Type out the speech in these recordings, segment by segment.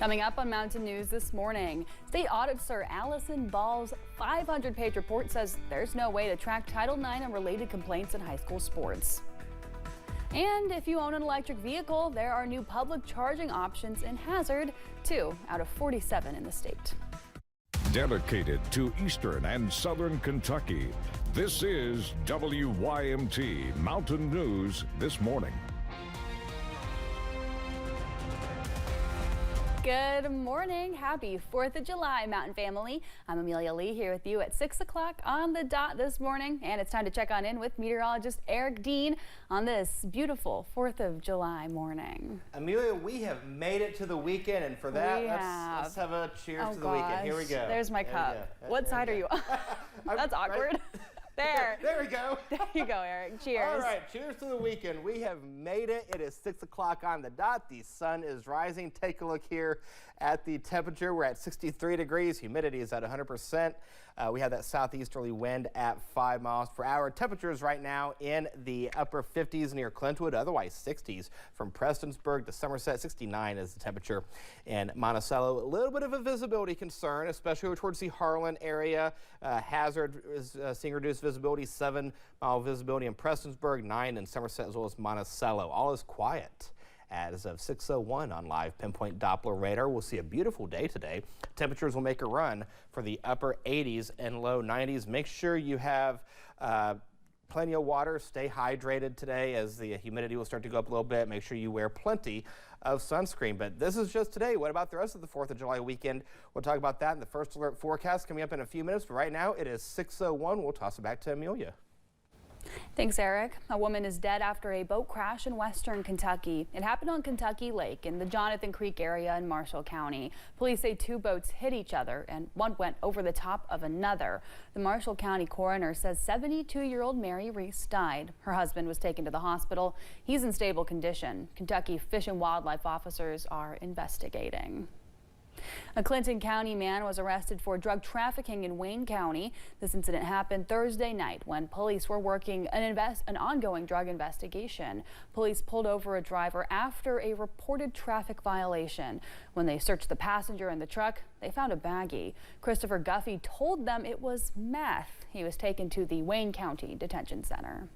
Coming up on Mountain News this morning, State Auditor Allison Ball's 500-page report says there's no way to track Title IX and related complaints in high school sports. And if you own an electric vehicle, there are new public charging options in Hazard, 2 out of 47 in the state. Dedicated to Eastern and Southern Kentucky, this is WYMT Mountain News this morning. Good morning. Happy 4th of July, Mountain family. I'm Amelia Lee here with you at 6 o'clock on the dot this morning. And it's time to check on in with meteorologist Eric Dean on this beautiful 4th of July morning. Amelia, we have made it to the weekend, and for that, let's have a cheers to the weekend. Here we go. There's my cup. What side are you on? That's awkward. Right? There. There we go. There you go, Eric. Cheers. All right, cheers to the weekend. We have made it. It is 6 o'clock on the dot. The sun is rising. Take a look here at the temperature. We're at 63 degrees. Humidity is at 100%. We have that southeasterly wind at 5 miles per hour. Temperatures right now in the upper 50s near Clintwood, otherwise 60s from Prestonsburg to Somerset. 69 is the temperature in Monticello. A little bit of a visibility concern, especially towards the Harlan area. Hazard is seeing reduced visibility, 7-mile visibility in Prestonsburg, 9 in Somerset, as well as Monticello. All is quiet. As of 6:01 on live pinpoint Doppler radar, we'll see a beautiful day today. Temperatures will make a run for the upper 80s and low 90s. Make sure you have plenty of water. Stay hydrated today as the humidity will start to go up a little bit. Make sure you wear plenty of sunscreen. But this is just today. What about the rest of the 4th of July weekend? We'll talk about that in the first alert forecast coming up in a few minutes. But right now it is 6:01. We'll toss it back to Amelia. Thanks, Eric. A woman is dead after a boat crash in western Kentucky. It happened on Kentucky Lake in the Jonathan Creek area in Marshall County. Police say 2 boats hit each other and one went over the top of another. The Marshall County coroner says 72-year-old Mary Reese died. Her husband was taken to the hospital. He's in stable condition. Kentucky Fish and Wildlife officers are investigating. A Clinton County man was arrested for drug trafficking in Wayne County. This incident happened Thursday night when police were working an ongoing drug investigation. Police pulled over a driver after a reported traffic violation. When they searched the passenger in the truck, they found a baggie. Christopher Guffey told them it was meth. He was taken to the Wayne County Detention Center.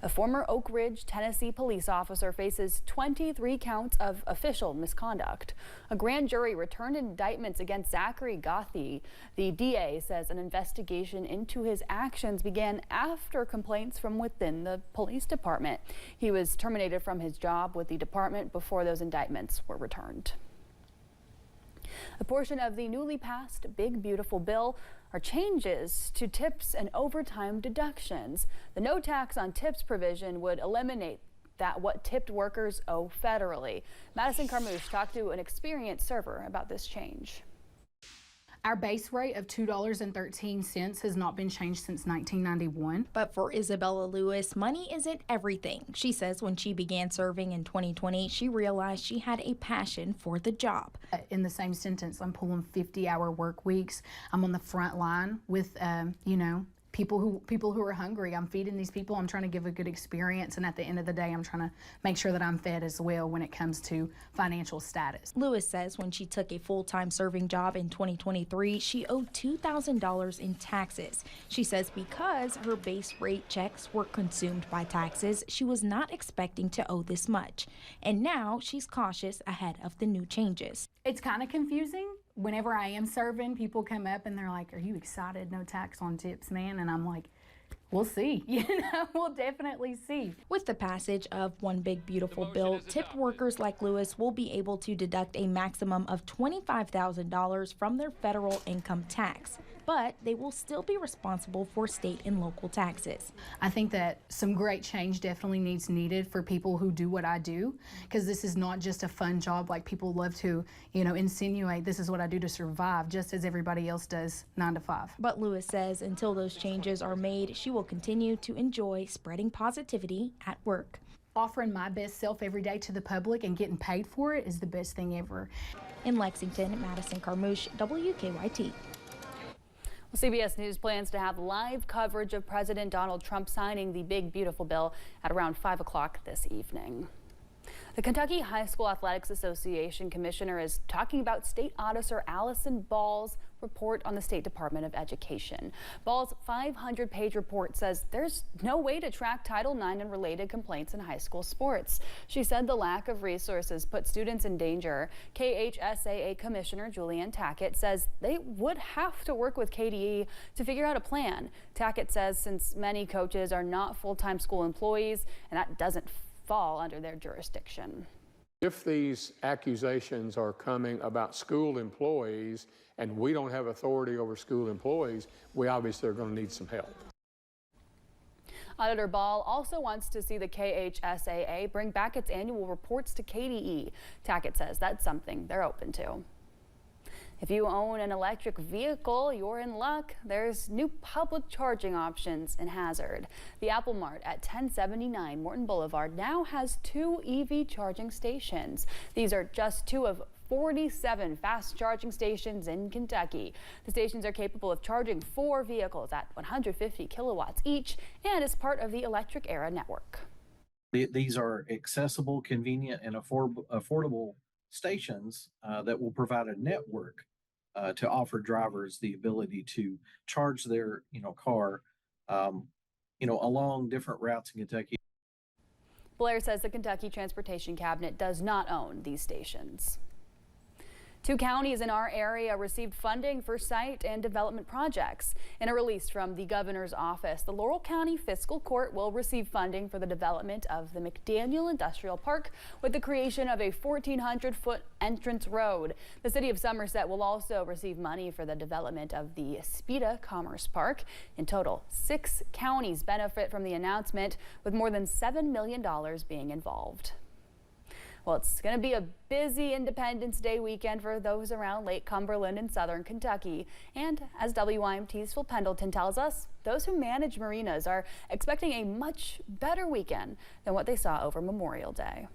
A former Oak Ridge, Tennessee police officer faces 23 counts of official misconduct. A grand jury returned indictments against Zachary Gothy. The DA says an investigation into his actions began after complaints from within the police department. He was terminated from his job with the department before those indictments were returned. A portion of the newly passed Big Beautiful Bill are changes to tips and overtime deductions. The no tax on tips provision would eliminate what tipped workers owe federally. Madison Carmouche talked to an experienced server about this change. Our base rate of $2.13 has not been changed since 1991. But for Isabella Lewis, money isn't everything. She says when she began serving in 2020, she realized she had a passion for the job. In the same sentence, I'm pulling 50-hour work weeks. I'm on the front line with, people who are hungry. I'm feeding these people. I'm trying to give a good experience, and at the end of the day, I'm trying to make sure that I'm fed as well when it comes to financial status. Lewis says when she took a full-time serving job in 2023, she owed $2,000 in taxes. She says because her base rate checks were consumed by taxes, she was not expecting to owe this much. And now she's cautious ahead of the new changes. It's kind of confusing. Whenever I am serving, people come up and they're like, "Are you excited? No tax on tips, man?" And I'm like, we'll see. We'll definitely see. With the passage of One Big Beautiful Bill, tipped workers like Lewis will be able to deduct a maximum of $25,000 from their federal income tax, but they will still be responsible for state and local taxes. I think that some great change definitely needed for people who do what I do, because this is not just a fun job like people love to, insinuate. This is what I do to survive, just as everybody else does 9 to 5. But Lewis says until those changes are made, she will continue to enjoy spreading positivity at work. Offering my best self every day to the public and getting paid for it is the best thing ever. In Lexington, Madison Carmouche, WKYT. Well, CBS News plans to have live coverage of President Donald Trump signing the Big Beautiful Bill at around 5 o'clock this evening. The Kentucky High School Athletics Association commissioner is talking about State Auditor Allison Ball's report on the State Department of Education. Ball's 500-page report says there's no way to track Title IX and related complaints in high school sports. She said the lack of resources put students in danger. KHSAA Commissioner Julianne Tackett says they would have to work with KDE to figure out a plan. Tackett says since many coaches are not full-time school employees and that doesn't fall under their jurisdiction. If these accusations are coming about school employees and we don't have authority over school employees, we obviously are going to need some help. Auditor Ball also wants to see the KHSAA bring back its annual reports to KDE. Tackett says that's something they're open to. If you own an electric vehicle, you're in luck. There's new public charging options in Hazard. The Apple Mart at 1079 Morton Boulevard now has 2 EV charging stations. These are just 2 of 47 fast charging stations in Kentucky. The stations are capable of charging 4 vehicles at 150 kilowatts each and is part of the Electric Era network. These are accessible, convenient, and affordable stations that will provide a network to offer drivers the ability to charge their car along different routes in Kentucky. Blair says the Kentucky Transportation Cabinet does not own these stations. 2 counties in our area received funding for site and development projects. In a release from the governor's office, the Laurel County Fiscal Court will receive funding for the development of the McDaniel Industrial Park with the creation of a 1,400-foot entrance road. The city of Somerset will also receive money for the development of the Espita Commerce Park. In total, 6 counties benefit from the announcement, with more than $7 million being involved. Well, it's going to be a busy Independence Day weekend for those around Lake Cumberland and southern Kentucky. And as WYMT's Phil Pendleton tells us, those who manage marinas are expecting a much better weekend than what they saw over Memorial Day.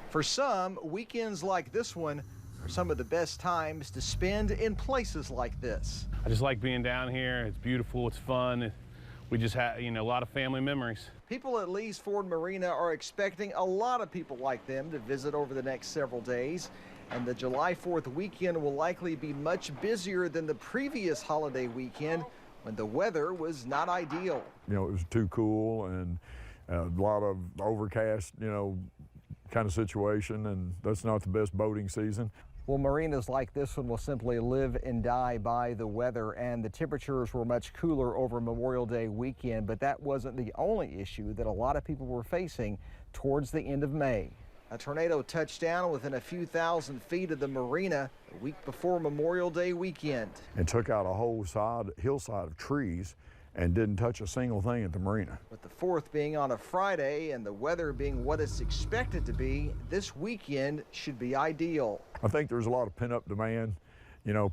For some, weekends like this one are some of the best times to spend in places like this. I just like being down here. It's beautiful, it's fun. We just have, a lot of family memories. People at Lee's Ford Marina are expecting a lot of people like them to visit over the next several days. And the July 4th weekend will likely be much busier than the previous holiday weekend when the weather was not ideal. It was too cool and a lot of overcast, kind of situation, and that's not the best boating season. Well, marinas like this one will simply live and die by the weather, and the temperatures were much cooler over Memorial Day weekend, but that wasn't the only issue that a lot of people were facing towards the end of May. A tornado touched down within a few thousand feet of the marina a week before Memorial Day weekend. And took out a whole hillside of trees and didn't touch a single thing at the marina. With the 4th being on a Friday and the weather being what it's expected to be, this weekend should be ideal. I think there's a lot of pent-up demand.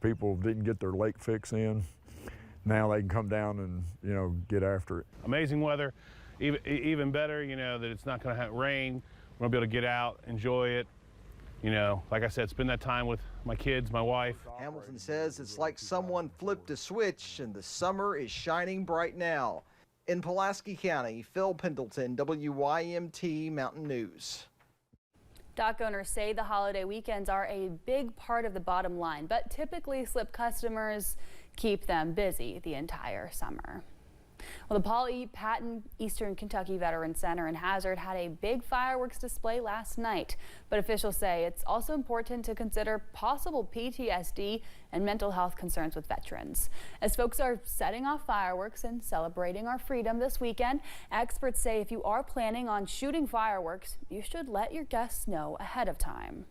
People didn't get their lake fix in. Now they can come down and, get after it. Amazing weather, even better, that it's not going to rain. We're going to be able to get out, enjoy it. Like I said, spend that time with my kids, my wife. Hamilton says it's like someone flipped a switch and the summer is shining bright now. In Pulaski County, Phil Pendleton, WYMT Mountain News. Dock owners say the holiday weekends are a big part of the bottom line, but typically slip customers keep them busy the entire summer. Well, the Paul E. Patton Eastern Kentucky Veterans Center in Hazard had a big fireworks display last night, but officials say it's also important to consider possible PTSD and mental health concerns with veterans. As folks are setting off fireworks and celebrating our freedom this weekend, experts say if you are planning on shooting fireworks, you should let your guests know ahead of time.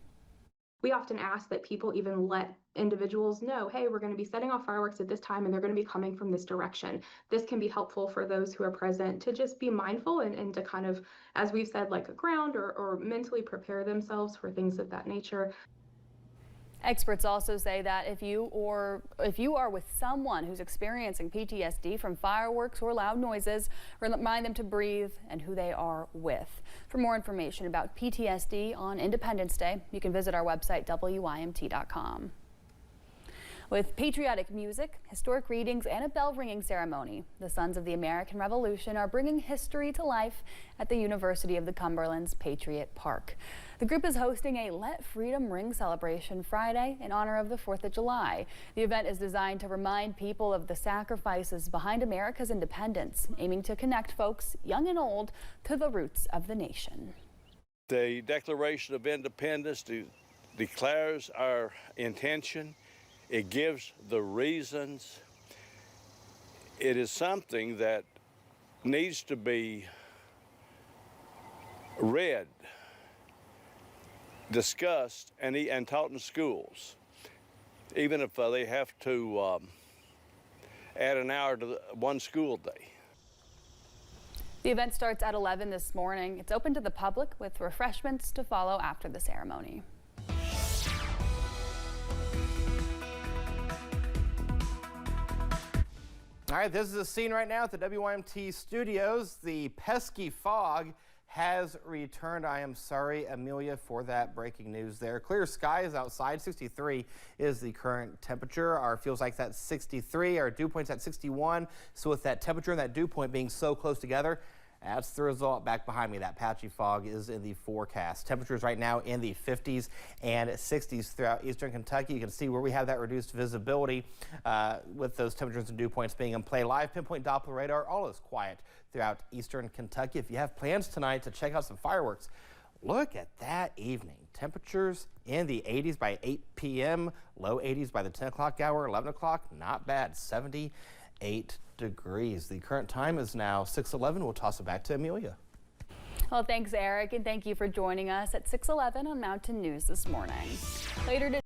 We often ask that people even let individuals know, hey, we're going to be setting off fireworks at this time and they're going to be coming from this direction. This can be helpful for those who are present to just be mindful and to kind of, as we've said, like ground or mentally prepare themselves for things of that nature. Experts also say that if you are with someone who's experiencing PTSD from fireworks or loud noises, remind them to breathe and who they are with. For more information about PTSD on Independence Day, you can visit our website, WYMT.com. With patriotic music, historic readings, and a bell ringing ceremony, the Sons of the American Revolution are bringing history to life at the University of the Cumberland's Patriot Park. The group is hosting a Let Freedom Ring celebration Friday in honor of the 4th of July. The event is designed to remind people of the sacrifices behind America's independence, aiming to connect folks, young and old, to the roots of the nation. The Declaration of Independence declares our intention. It gives the reasons. It is something that needs to be read, discussed, and taught in schools, even if they have to add an hour to one school day. The event starts at 11 this morning. It's open to the public with refreshments to follow after the ceremony. All right, this is the scene right now at the WYMT studios. The pesky fog has returned. I am sorry, Amelia, for that breaking news there. Clear skies outside. 63 is the current temperature. Our feels like that's 63. Our dew point's at 61. So with that temperature and that dew point being so close together, that's the result. Back behind me, that patchy fog is in the forecast. Temperatures right now in the 50s and 60s throughout eastern Kentucky. You can see where we have that reduced visibility with those temperatures and dew points being in play. Live pinpoint Doppler radar, all is quiet throughout eastern Kentucky. If you have plans tonight to check out some fireworks, look at that evening. Temperatures in the 80s by 8 p.m., low 80s by the 10 o'clock hour, 11 o'clock, not bad, 78 degrees. The current time is now 6:11. We'll toss it back to Amelia. Well, thanks, Eric, and thank you for joining us at 6:11 on Mountain News this morning. Later today.